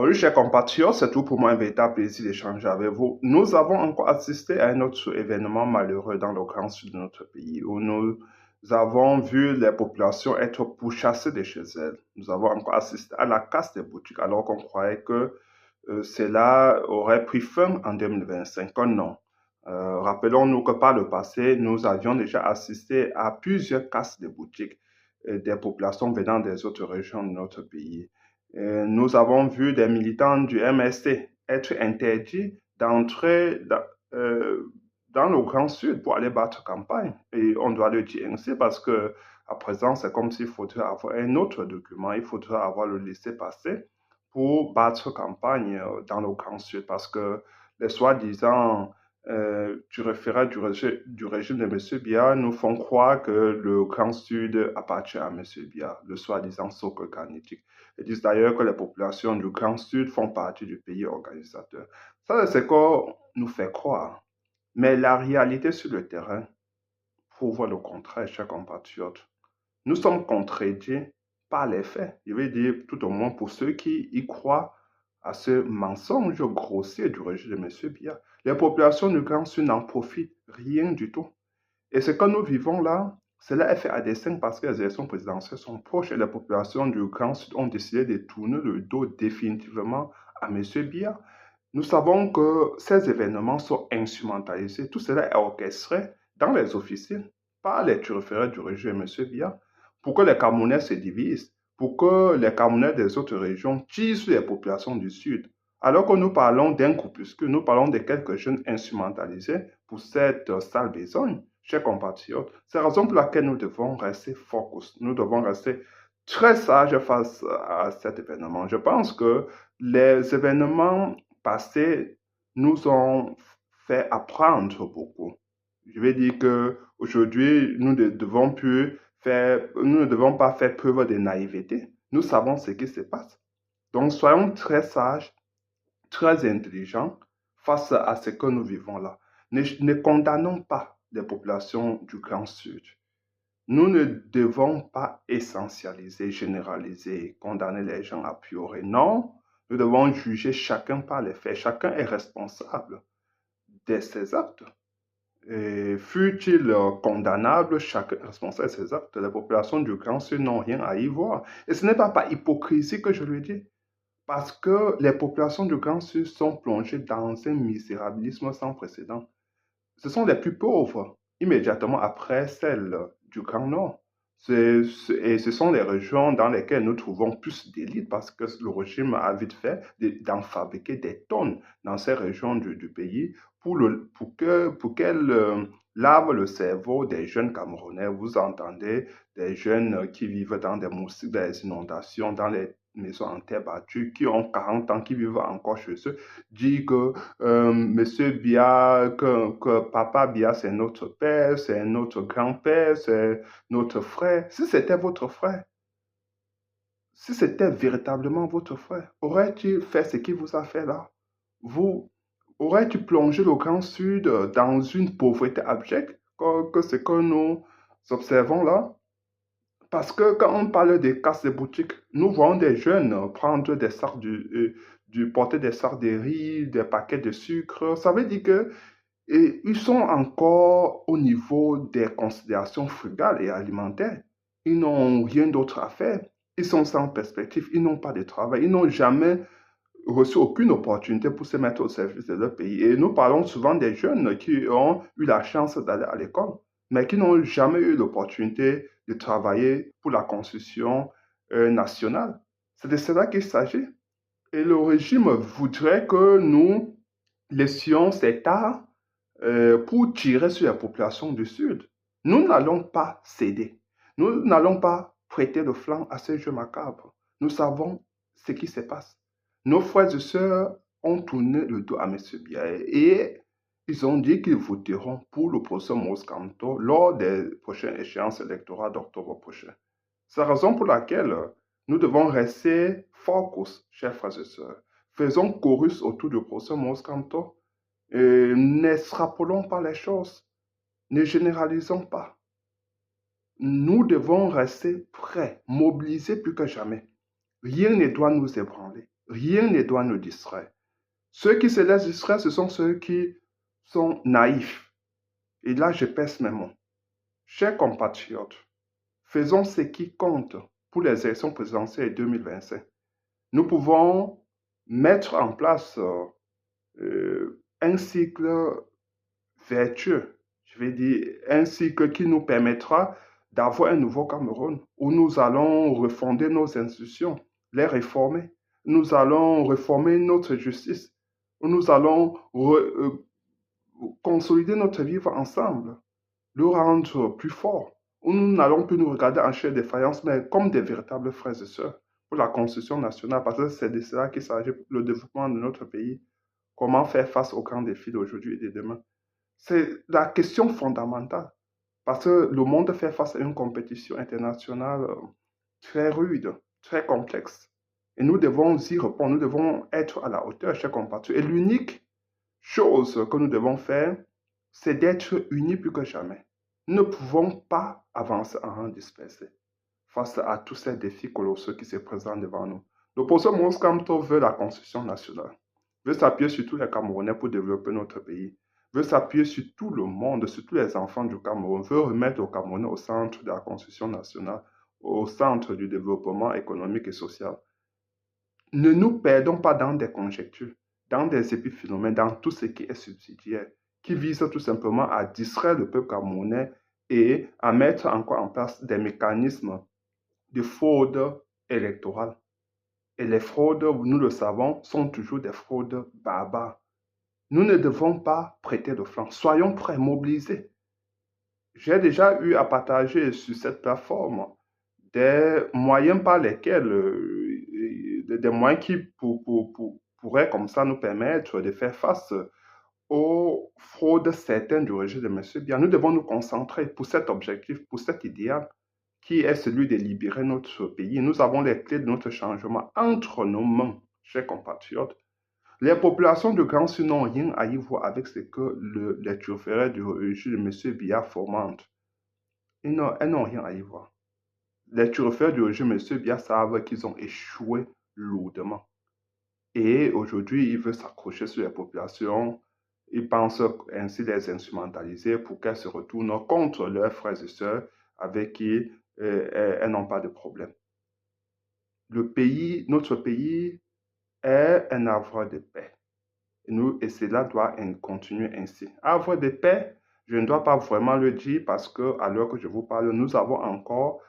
Bonjour, chers compatriotes, c'est tout pour moi un véritable plaisir d'échanger avec vous. Nous avons encore assisté à un autre événement malheureux dans le grand sud de notre pays où nous avons vu les populations être pourchassées de chez elles. Nous avons encore assisté à la casse des boutiques alors qu'on croyait que cela aurait pris fin en 2025. Non. Rappelons-nous que par le passé, nous avions déjà assisté à plusieurs casses de boutiques des populations venant des autres régions de notre pays. Nous avons vu des militants du MST être interdits d'entrer dans le Grand Sud pour aller battre campagne. Et on doit le dire ainsi parce que à présent, c'est comme s'il faudrait avoir un autre document, il faudrait avoir le laissez-passer pour battre campagne dans le Grand Sud parce que les soi-disant du référent du régime de M. Biya nous font croire que le Grand Sud appartient à M. Biya, le soi-disant socle granitique. Ils disent d'ailleurs que les populations du Grand Sud font partie du pays organisateur. Ça, c'est ce qu'on nous fait croire. Mais la réalité sur le terrain prouve le contraire, chers compatriotes. Nous sommes contredits par les faits. Je veux dire, tout au moins pour ceux qui y croient à ce mensonge grossier du régime de M. Biya. Les populations du Grand Sud n'en profitent rien du tout. Et ce que nous vivons là, cela est fait à dessein parce que les élections présidentielles sont proches et les populations du Grand Sud ont décidé de tourner le dos définitivement à M. Biya. Nous savons que ces événements sont instrumentalisés. Tout cela est orchestré dans les officines par les turférets du régime M. Biya pour que les Camerounais se divisent, pour que les Camerounais des autres régions tirent sur les populations du Sud. Alors que nous parlons d'un groupuscule, nous parlons de quelques jeunes instrumentalisés pour cette sale besogne, chers compatriotes. C'est la raison pour laquelle nous devons rester focus, nous devons rester très sages face à cet événement. Je pense que les événements passés nous ont fait apprendre beaucoup. Je vais dire que aujourd'hui, nous ne devons pas faire preuve de naïveté. Nous savons ce qui se passe. Donc, soyons très sages, très intelligents face à ce que nous vivons là. Ne condamnons pas les populations du Grand Sud. Nous ne devons pas essentialiser, généraliser, condamner les gens a priori. Non, nous devons juger chacun par les faits. Chacun est responsable de ses actes. Fut-il condamnable, chacun est responsable de ses actes. Les populations du Grand Sud n'ont rien à y voir. Et ce n'est pas par hypocrisie que je le dis. Parce que les populations du Grand Sud sont plongées dans un misérabilisme sans précédent. Ce sont les plus pauvres, immédiatement après celles du Grand Nord. Et ce sont les régions dans lesquelles nous trouvons plus d'élites parce que le régime a vite fait d'en fabriquer des tonnes dans ces régions du pays pour qu'elles lavent le cerveau des jeunes Camerounais. Vous entendez des jeunes qui vivent dans des moustiques, des inondations, dans les maisons en terre battue, qui ont 40 ans, qui vivent encore chez eux, dire que Monsieur Bia, que Papa Bia, c'est notre père, c'est notre grand-père, c'est notre frère. Si c'était votre frère, si c'était véritablement votre frère, aurait-il fait ce qu'il vous a fait là? Vous, aurait-il plongé le Grand Sud dans une pauvreté abjecte, que ce que nous observons là? Parce que quand on parle des casses de boutique, nous voyons des jeunes prendre des sacs porter des sacs de riz, des paquets de sucre. Ça veut dire que ils sont encore au niveau des considérations frugales et alimentaires. Ils n'ont rien d'autre à faire. Ils sont sans perspective. Ils n'ont pas de travail. Ils n'ont jamais reçu aucune opportunité pour se mettre au service de leur pays. Et nous parlons souvent des jeunes qui ont eu la chance d'aller à l'école, mais qui n'ont jamais eu l'opportunité de travailler pour la construction nationale. C'est de cela qu'il s'agit. Et le régime voudrait que nous laissions cet art pour tirer sur la population du Sud. Nous n'allons pas céder. Nous n'allons pas prêter le flanc à ces jeux macabres. Nous savons ce qui se passe. Nos frères et sœurs ont tourné le dos à M. Biaye et ils ont dit qu'ils voteront pour le procès Maurice Kamto lors des prochaines échéances électorales d'octobre prochain. C'est la raison pour laquelle nous devons rester focus, chers frères et sœurs. Faisons chorus autour du procès Maurice Kamto. N'extrapolons pas les choses. Ne généralisons pas. Nous devons rester prêts, mobilisés plus que jamais. Rien ne doit nous ébranler. Rien ne doit nous distraire. Ceux qui se laissent distraire, ce sont ceux qui sont naïfs. Et là, je pèse mes mots. Chers compatriotes, faisons ce qui compte pour les élections présidentielles 2025. Nous pouvons mettre en place un cycle vertueux, je vais dire un cycle qui nous permettra d'avoir un nouveau Cameroun où nous allons refonder nos institutions, les réformer. Nous allons réformer notre justice, où nous allons consolider notre vivre ensemble, le rendre plus fort, où nous n'allons plus nous regarder en chair de faïence, mais comme des véritables frères et sœurs pour la construction nationale, parce que c'est de cela qu'il s'agit pour le développement de notre pays. Comment faire face aux grands défis d'aujourd'hui et de demain? C'est la question fondamentale, parce que le monde fait face à une compétition internationale très rude, très complexe. Et nous devons y répondre, nous devons être à la hauteur, chers compatriotes. Et l'unique chose que nous devons faire, c'est d'être unis plus que jamais. Nous ne pouvons pas avancer en rang dispersé face à tous ces défis colossaux qui se présentent devant nous. L'opposition Moïse Kamto veut la construction nationale, veut s'appuyer sur tous les Camerounais pour développer notre pays, veut s'appuyer sur tout le monde, sur tous les enfants du Cameroun, veut remettre le Camerounais au centre de la construction nationale, au centre du développement économique et social. Ne nous perdons pas dans des conjectures, dans des épiphénomènes, dans tout ce qui est subsidiaire, qui vise tout simplement à distraire le peuple camerounais et à mettre encore en place des mécanismes de fraude électorale. Et les fraudes, nous le savons, sont toujours des fraudes barbares. Nous ne devons pas prêter de flanc. Soyons prêts, mobilisés. J'ai déjà eu à partager sur cette plateforme des moyens par lesquels, des moyens qui pourraient comme ça nous permettre de faire face aux fraudes certaines du régime de M. Biya. Nous devons nous concentrer pour cet objectif, pour cet idéal qui est celui de libérer notre pays. Nous avons les clés de notre changement entre nos mains, chers compatriotes. Les populations de Grand Sud n'ont rien à y voir avec ce que les turférets du régime de M. Biya fomentent. Elles n'ont rien à y voir. Les turfeurs du régime de M. Biya savent qu'ils ont échoué lourdement. Et aujourd'hui, ils veulent s'accrocher sur les populations. Ils pensent ainsi les instrumentaliser pour qu'elles se retournent contre leurs frères et sœurs avec qui elles n'ont pas de problème. Notre pays est un havre de paix. Et cela doit continuer ainsi. Havre de paix, je ne dois pas vraiment le dire parce que, à l'heure que je vous parle, nous avons encore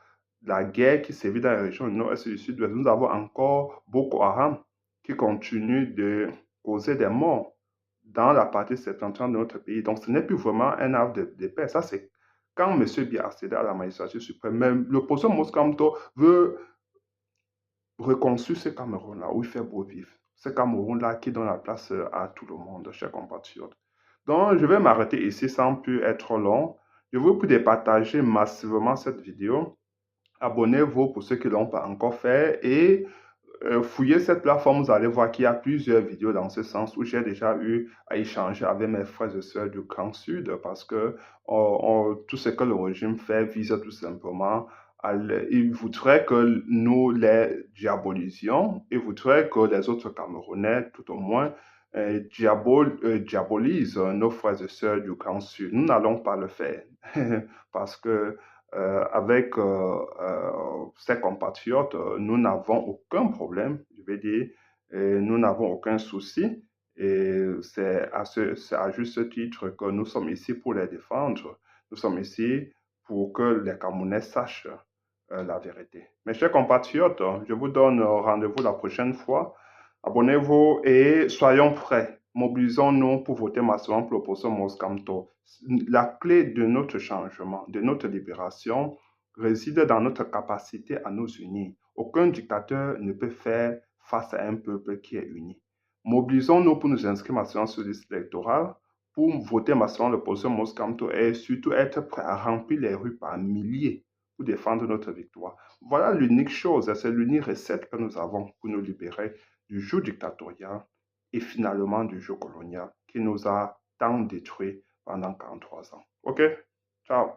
la guerre qui sévit dans la région du nord-est et du sud-ouest. Nous avons encore Boko Haram qui continue de causer des morts dans la partie septentrionale de notre pays. Donc, ce n'est plus vraiment un havre de paix. Ça, c'est quand M. Biya accède à la magistrature suprême. Même l'opposition Moïse Kamto veut reconstruire ce Cameroun-là où il fait beau vivre. Ce Cameroun-là qui donne la place à tout le monde, chers compatriotes. Donc, je vais m'arrêter ici sans plus être long. Je vous prie de partager massivement cette vidéo. Abonnez-vous pour ceux qui ne l'ont pas encore fait et fouillez cette plateforme, vous allez voir qu'il y a plusieurs vidéos dans ce sens où j'ai déjà eu à échanger avec mes frères et sœurs du Grand Sud parce que tout ce que le régime fait vise tout simplement il voudrait que nous les diabolisions, il voudrait que les autres Camerounais, tout au moins, diabolisent nos frères et sœurs du Grand Sud. Nous n'allons pas le faire parce que avec ses compatriotes, nous n'avons aucun problème, je vais dire, nous n'avons aucun souci. Et c'est à juste titre que nous sommes ici pour les défendre. Nous sommes ici pour que les Camerounais sachent la vérité. Mes chers compatriotes, je vous donne rendez-vous la prochaine fois. Abonnez-vous et soyons prêts. Mobilisons-nous pour voter massivement pour l'opposition Moïse Kamto. La clé de notre changement, de notre libération, réside dans notre capacité à nous unir. Aucun dictateur ne peut faire face à un peuple qui est uni. Mobilisons-nous pour nous inscrire massivement sur la liste électorale, pour voter massivement l'opposition Moïse Kamto et surtout être prêt à remplir les rues par milliers pour défendre notre victoire. Voilà l'unique chose, c'est l'unique recette que nous avons pour nous libérer du joug dictatorial et finalement du joug colonial qui nous a tant détruits pendant 43 ans. OK? Ciao.